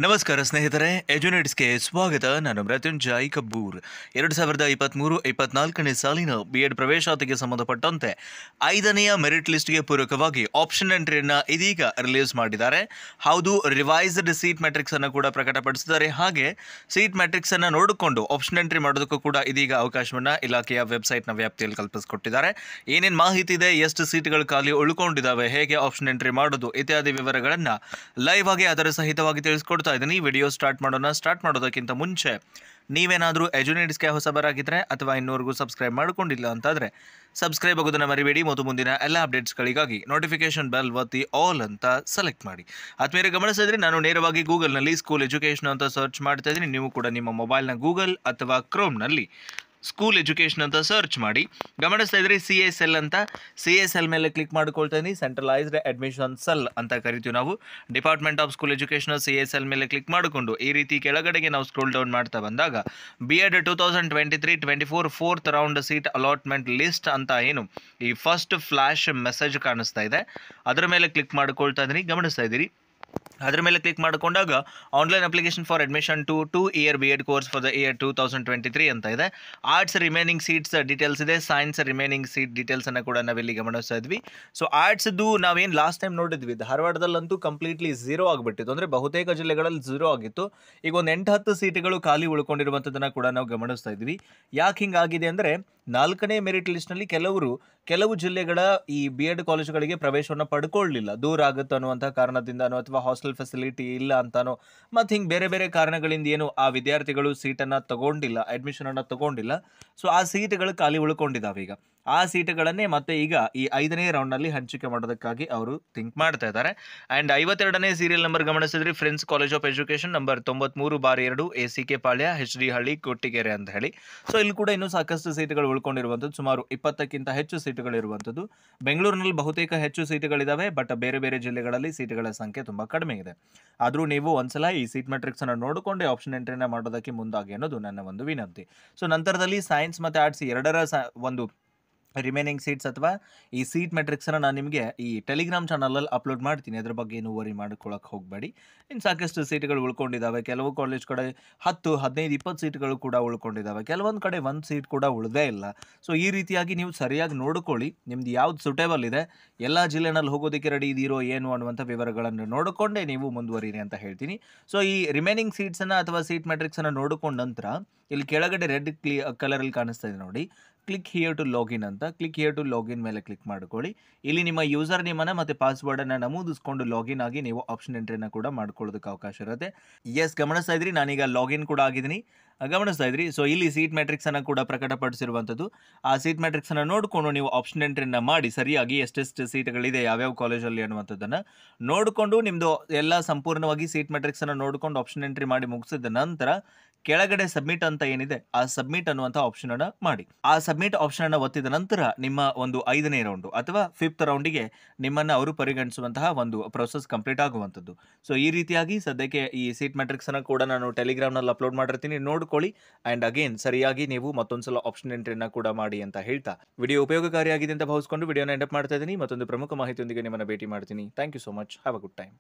ನಮಸ್ಕಾರ ಸ್ನೇಹಿತರೆ, ಎಜುನೆಟ್ಸ್ಗೆ ಸ್ವಾಗತ. ನಾನು ಮೃತ್ಯುಂಜಯ್ ಕಬ್ಬೂರ್. 2023-24ನೇ ಸಾಲಿನ BEd ಪ್ರವೇಶಾತಿಗೆ ಸಂಬಂಧಪಟ್ಟಂತೆ 5ನೆಯ ಮೆರಿಟ್ ಲಿಸ್ಟ್ಗೆ ಪೂರಕವಾಗಿ ಆಪ್ಷನ್ ಎಂಟ್ರಿಯನ್ನು ಇದೀಗ ರಿಲೀಸ್ ಮಾಡಿದ್ದಾರೆ. ಹೌದು, ರಿವೈಸ್ಡ್ ಸೀಟ್ ಮ್ಯಾಟ್ರಿಕ್ಸ್ ಅನ್ನು ಕೂಡ ಪ್ರಕಟಪಡಿಸಿದ್ದಾರೆ. ಹಾಗೆ ಸೀಟ್ ಮ್ಯಾಟ್ರಿಕ್ಸ್ ಅನ್ನು ನೋಡಿಕೊಂಡು ಆಪ್ಷನ್ ಎಂಟ್ರಿ ಮಾಡೋದಕ್ಕೂ ಕೂಡ ಇದೀಗ ಅವಕಾಶವನ್ನು ಇಲಾಖೆಯ ವೆಬ್ಸೈಟ್ನ ವ್ಯಾಪ್ತಿಯಲ್ಲಿ ಕಲ್ಪಿಸಿಕೊಟ್ಟಿದ್ದಾರೆ. ಏನೇನು ಮಾಹಿತಿ ಇದೆ, ಎಷ್ಟು ಸೀಟ್ಗಳು ಖಾಲಿ ಉಳ್ಕೊಂಡಿದ್ದಾವೆ, ಹೇಗೆ ಆಪ್ಷನ್ ಎಂಟ್ರಿ ಮಾಡೋದು ಇತ್ಯಾದಿ ವಿವರಗಳನ್ನು ಲೈವ್ ಆಗಿ ಅದರ ಸಹಿತವಾಗಿ ತಿಳಿಸ್ಕೊಡ್ತಾ ಇದ್ದೀನಿ. ವಿಡಿಯೋ ಸ್ಟಾರ್ಟ್ ಮಾಡೋದಕ್ಕಿಂತ ಮುಂಚೆ ನೀವೇನಾದರೂ ಎಜುನೆಟ್ಸ್ಗೆ ಹೊಸಬರಾಗಿದ್ದರೆ ಅಥವಾ ಇನ್ನೂವರೆಗೂ ಸಬ್ಸ್ಕ್ರೈಬ್ ಮಾಡ್ಕೊಂಡಿಲ್ಲ ಅಂತಾದರೆ ಸಬ್ಸ್ಕ್ರೈಬ್ ಆಗೋದನ್ನು ಮರಿಬೇಡಿ ಮತ್ತು ಮುಂದಿನ ಎಲ್ಲ ಅಪ್ಡೇಟ್ಸ್ಗಳಿಗಾಗಿ ನೋಟಿಫಿಕೇಶನ್ ಬೆಲ್ ಒತ್ತಿ ಆಲ್ ಅಂತ ಸೆಲೆಕ್ಟ್ ಮಾಡಿ. ಆದ್ಮೇಲೆ ಗಮನಿಸಿದ್ರೆ ನಾನು ನೇರವಾಗಿ ಗೂಗಲ್ನಲ್ಲಿ ಸ್ಕೂಲ್ ಎಜುಕೇಷನ್ ಅಂತ ಸರ್ಚ್ ಮಾಡ್ತಾ ಇದ್ದೀನಿ. ನೀವು ಕೂಡ ನಿಮ್ಮ ಮೊಬೈಲ್ನ ಗೂಗಲ್ ಅಥವಾ ಕ್ರೋಮ್ನಲ್ಲಿ ಸ್ಕೂಲ್ ಎಜುಕೇಷನ್ ಅಂತ ಸರ್ಚ್ ಮಾಡಿ. ಗಮನಿಸ್ತಾ ಇದ್ರಿ CSL ಅಂತ, CSL ಮೇಲೆ ಕ್ಲಿಕ್ ಮಾಡ್ಕೊಳ್ತಾ ಇದ್ದೀನಿ. ಸೆಂಟ್ರಲೈಸ್ಡ್ ಅಡ್ಮಿಷನ್ ಸೆಲ್ ಅಂತ ಕರಿತೀವಿ ನಾವು. Department of school education CSL ಮೇಲೆ ಕ್ಲಿಕ್ ಮಾಡಿಕೊಂಡು ಈ ರೀತಿ ಕೆಳಗಡೆಗೆ ನಾವು ಸ್ಕ್ರೋಲ್ ಡೌನ್ ಮಾಡ್ತಾ ಬಂದಾಗ BEd 2023-24 4th round seat allotment list ಅಂತ ಏನು ಈ ಫಸ್ಟ್ ಫ್ಲಾಶ್ ಮೆಸೇಜ್ ಕಾಣಿಸ್ತಾ ಇದೆ, ಅದರ ಮೇಲೆ ಕ್ಲಿಕ್ ಮಾಡ್ಕೊಳ್ತಾ ಇದ್ದೀನಿ. ಗಮನಿಸ್ತಾ ಇದ್ದೀರಿ, ಅದರ ಮೇಲೆ ಕ್ಲಿಕ್ ಮಾಡಿಕೊಂಡಾಗ online application for admission to 2-year BEd course for the year 2023 ಅಂತ ಇದೆ. ಆರ್ಟ್ಸ್ ರಿಮೈನಿಂಗ್ ಸೀಟ್ಸ್ ಡೀಟೇಲ್ಸ್ ಇದೆ, ಸೈನ್ಸ್ ರಿಮೈನಿಂಗ್ ಸೀಟ್ ಡೀಟೇಲ್ಸನ್ನು ಕೂಡ ನಾವಿಲ್ಲಿ ಗಮನಿಸ್ತಾ ಇದ್ವಿ. ಸೊ ಆರ್ಟ್ಸ್ದು ನಾವೇನು ಲಾಸ್ಟ್ ಟೈಮ್ ನೋಡಿದ್ವಿ, ಧಾರವಾಡದಲ್ಲಂತೂ ಕಂಪ್ಲೀಟ್ಲಿ ಝೀರೋ ಆಗಿಬಿಟ್ಟಿತ್ತು. ಅಂದರೆ ಬಹುತೇಕ ಜಿಲ್ಲೆಗಳಲ್ಲಿ ಝೀರೋ ಆಗಿತ್ತು. ಈಗ ಒಂದು 8-10 ಸೀಟ್ಗಳು ಖಾಲಿ ಉಳ್ಕೊಂಡಿರುವಂಥದ್ದನ್ನು ಕೂಡ ನಾವು ಗಮನಿಸ್ತಾ ಇದ್ವಿ. ಯಾಕೆ ಹಿಂಗಾಗಿದೆ ಅಂದರೆ 4ನೇ ಮೆರಿಟ್ ಲಿಸ್ಟ್ನಲ್ಲಿ ಕೆಲವು ಜಿಲ್ಲೆಗಳ ಈ BEd ಕಾಲೇಜುಗಳಿಗೆ ಪ್ರವೇಶವನ್ನು ಪಡ್ಕೊಳ್ಳಲಿಲ್ಲ, ದೂರ ಆಗುತ್ತೆ ಅನ್ನುವಂಥ ಕಾರಣದಿಂದನೋ ಅಥವಾ ಹಾಸ್ಟೆಲ್ ಫೆಸಿಲಿಟಿ ಇಲ್ಲ ಅಂತಾನೋ ಮತ್ತು ಹಿಂಗೆ ಬೇರೆ ಬೇರೆ ಕಾರಣಗಳಿಂದ ಏನು ಆ ವಿದ್ಯಾರ್ಥಿಗಳು ಸೀಟನ್ನು ತಗೊಂಡಿಲ್ಲ, ಅಡ್ಮಿಷನನ್ನು ತಗೊಂಡಿಲ್ಲ. ಸೊ ಆ ಸೀಟ್ಗಳು ಖಾಲಿ ಉಳ್ಕೊಂಡಿದ್ದಾವೆ. ಈಗ ಆ ಸೀಟುಗಳನ್ನೇ ಮತ್ತೆ ಈಗ ಈ 5ನೇ ರೌಂಡ್ನಲ್ಲಿ ಹಂಚಿಕೆ ಮಾಡೋದಕ್ಕಾಗಿ ಅವರು ಥಿಂಕ್ ಮಾಡ್ತಾ ಇದ್ದಾರೆ. ಆ್ಯಂಡ್ 52ನೇ ಸೀರಿಯಲ್ ನಂಬರ್ ಗಮನಿಸಿದ್ರಿ, friends college of education number 93/2 ACK Palya HD Halli Kottigere ಅಂತ ಹೇಳಿ. ಸೊ ಇಲ್ಲಿ ಕೂಡ ಇನ್ನೂ ಸಾಕಷ್ಟು ಸೀಟುಗಳು ಉಳ್ಕೊಂಡಿರುವಂಥದ್ದು, ಸುಮಾರು 20ಕ್ಕಿಂತ ಹೆಚ್ಚು ಸೀಟುಗಳಿರುವಂಥದ್ದು. ಬೆಂಗಳೂರಿನಲ್ಲಿ ಬಹುತೇಕ ಹೆಚ್ಚು ಸೀಟುಗಳಿದ್ದಾವೆ, ಬಟ್ ಬೇರೆ ಬೇರೆ ಜಿಲ್ಲೆಗಳಲ್ಲಿ ಸೀಟುಗಳ ಸಂಖ್ಯೆ ತುಂಬ ಕಡಿಮೆ ಇದೆ. ಆದರೂ ನೀವು ಒಂದ್ಸಲ ಈ ಸೀಟ್ ಮ್ಯಾಟ್ರಿಕ್ಸನ್ನು ನೋಡಿಕೊಂಡೇ ಆಪ್ಷನ್ ಎಂಟ್ರಿನ ಮಾಡೋದಕ್ಕೆ ಮುಂದಾಗಿ ಅನ್ನೋದು ನನ್ನ ಒಂದು ವಿನಂತಿ. ಸೊ ನಂತರದಲ್ಲಿ ಸೈನ್ಸ್ ಮತ್ತು ಆರ್ಟ್ಸ್ ಎರಡರ ಒಂದು ರಿಮೈನಿಂಗ್ ಸೀಟ್ಸ್ ಅಥವಾ ಈ ಸೀಟ್ ಮ್ಯಾಟ್ರಿಕ್ಸನ್ನು ನಾನು ನಿಮಗೆ ಈ ಟೆಲಿಗ್ರಾಮ್ ಚಾನಲಲ್ಲಿ ಅಪ್ಲೋಡ್ ಮಾಡ್ತೀನಿ. ಅದ್ರ ಬಗ್ಗೆ ಏನು ವರಿ ಮಾಡ್ಕೊಳ್ಳೋಕೆ ಹೋಗಬೇಡಿ. ಇನ್ನು ಸಾಕಷ್ಟು ಸೀಟ್ಗಳು ಉಳ್ಕೊಂಡಿದ್ದಾವೆ. ಕೆಲವು ಕಾಲೇಜ್ ಕಡೆ 10, 15, 20 ಸೀಟ್ಗಳು ಕೂಡ ಉಳ್ಕೊಂಡಿದ್ದಾವೆ. ಕೆಲವೊಂದು ಕಡೆ 1 ಸೀಟ್ ಕೂಡ ಉಳಿದೇ ಇಲ್ಲ. ಸೊ ಈ ರೀತಿಯಾಗಿ ನೀವು ಸರಿಯಾಗಿ ನೋಡಿಕೊಳ್ಳಿ, ನಿಮ್ದು ಯಾವ್ದು ಸೂಟೇಬಲ್ ಇದೆ, ಎಲ್ಲ ಜಿಲ್ಲೆನಲ್ಲಿ ಹೋಗೋದಕ್ಕೆ ರೆಡಿ ಇದೀರೋ ಏನು ಅನ್ನುವಂಥ ವಿವರಗಳನ್ನು ನೋಡಿಕೊಂಡೇ ನೀವು ಮುಂದುವರಿರಿ ಅಂತ ಹೇಳ್ತೀನಿ. ಸೊ ಈ ರಿಮೈನಿಂಗ್ ಸೀಟ್ಸನ್ನು ಅಥವಾ ಸೀಟ್ ಮ್ಯಾಟ್ರಿಕ್ಸನ್ನು ನೋಡಿಕೊಂಡ ನಂತರ ಇಲ್ಲಿ ಕೆಳಗಡೆ ರೆಡ್ ಕಲರಲ್ಲಿ ಕಾಣಿಸ್ತಾ ಇದೆ ನೋಡಿ, ಕ್ಲಿಕ್ ಹಿಯರ್ ಟು ಲಾಗಿನ್ ಅಂತ. ಕ್ಲಿಕ್ ಹಿಯರ್ ಟು ಲಾಗಿನ್ ಮೇಲೆ ಕ್ಲಿಕ್ ಮಾಡ್ಕೊಳ್ಳಿ. ಇಲ್ಲಿ ನಿಮ್ಮ ಯೂಸರ್ ನೇಮನ್ನು ಮತ್ತು ಪಾಸ್ವರ್ಡನ್ನು ನಮೂದಿಸ್ಕೊಂಡು ಲಾಗಿನ್ ಆಗಿ ನೀವು ಆಪ್ಷನ್ ಎಂಟ್ರಿನ ಕೂಡ ಮಾಡ್ಕೊಳ್ಳೋದಕ್ಕೆ ಅವಕಾಶ ಇರುತ್ತೆ. ಎಸ್, ಗಮನಿಸ್ತಾ ಇದ್ರಿ, ನಾನೀಗ ಲಾಗಿನ್ ಕೂಡ ಆಗಿದ್ದೀನಿ. ಗಮನಿಸ್ತಾ ಇದ್ರಿ, ಸೊ ಇಲ್ಲಿ ಸೀಟ್ ಮ್ಯಾಟ್ರಿಕ್ಸನ್ನು ಕೂಡ ಪ್ರಕಟಪಡಿಸಿರುವಂಥದ್ದು. ಆ ಸೀಟ್ ಮ್ಯಾಟ್ರಿಕ್ಸನ್ನು ನೋಡಿಕೊಂಡು ನೀವು ಆಪ್ಷನ್ ಎಂಟ್ರಿನ ಮಾಡಿ ಸರಿಯಾಗಿ ಎಷ್ಟೆಷ್ಟು ಸೀಟ್ಗಳಿದೆ ಯಾವ್ಯಾವ ಕಾಲೇಜಲ್ಲಿ ಅನ್ನುವಂಥದ್ದನ್ನು ನೋಡಿಕೊಂಡು ನಿಮ್ಮದು ಎಲ್ಲ ಸಂಪೂರ್ಣವಾಗಿ ಸೀಟ್ ಮ್ಯಾಟ್ರಿಕ್ಸನ್ನು ನೋಡಿಕೊಂಡು ಆಪ್ಷನ್ ಎಂಟ್ರಿ ಮಾಡಿ ಮುಗಿಸಿದ ನಂತರ ಕೆಳಗಡೆ ಸಬ್ಮಿಟ್ ಅಂತ ಏನಿದೆ ಆ ಸಬ್ಮಿಟ್ ಅನ್ನುವಂಥ ಆಪ್ಷನ್ ಅನ್ನು ಮಾಡಿ. ಆ ಸಬ್ಮಿಟ್ ಆಪ್ಷನ್ ಅನ್ನು ಒತ್ತಿದ ನಂತರ ನಿಮ್ಮ ಒಂದು 5ನೇ ರೌಂಡು ಅಥವಾ 5th ರೌಂಡಿಗೆ ನಿಮ್ಮನ್ನು ಅವರು ಪರಿಗಣಿಸುವಂತಹ ಒಂದು ಪ್ರೊಸೆಸ್ ಕಂಪ್ಲೀಟ್ ಆಗುವಂಥದ್ದು. ಸೊ ಈ ರೀತಿಯಾಗಿ ಸದ್ಯಕ್ಕೆ ಈ ಸೀಟ್ ಮ್ಯಾಟ್ರಿಕ್ಸ್ ಅನ್ನು ಕೂಡ ನಾನು ಟೆಲಿಗ್ರಾಮ್ನಲ್ಲಿ ಅಪ್ಲೋಡ್ ಮಾಡಿರ್ತೀನಿ, ನೋಡ್ಕೊಳ್ಳಿ. ಆ್ಯಂಡ್ ಅಗೇನ್ ಸರಿಯಾಗಿ ನೀವು ಮತ್ತೊಂದ್ಸಲ ಆಪ್ಷನ್ ಎಂಟ್ರಿನ ಕೂಡ ಮಾಡಿ ಅಂತ ಹೇಳ್ತಾ ವಿಡಿಯೋ ಉಪಯೋಗಕಾರಿಯಾಗಿದೆ ಅಂತ ಭಾವಿಸ್ಕೊಂಡು ವಿಡಿಯೋನ ಎಂಡ್ ಅಪ್ ಮಾಡ್ತಾ ಇದ್ದೀನಿ. ಮತ್ತೊಂದು ಪ್ರಮುಖ ಮಾಹಿತಿಯೊಂದಿಗೆ ನಿಮ್ಮನ್ನು ಭೇಟಿ ಮಾಡ್ತೀನಿ. Thank you so much. Have a good time.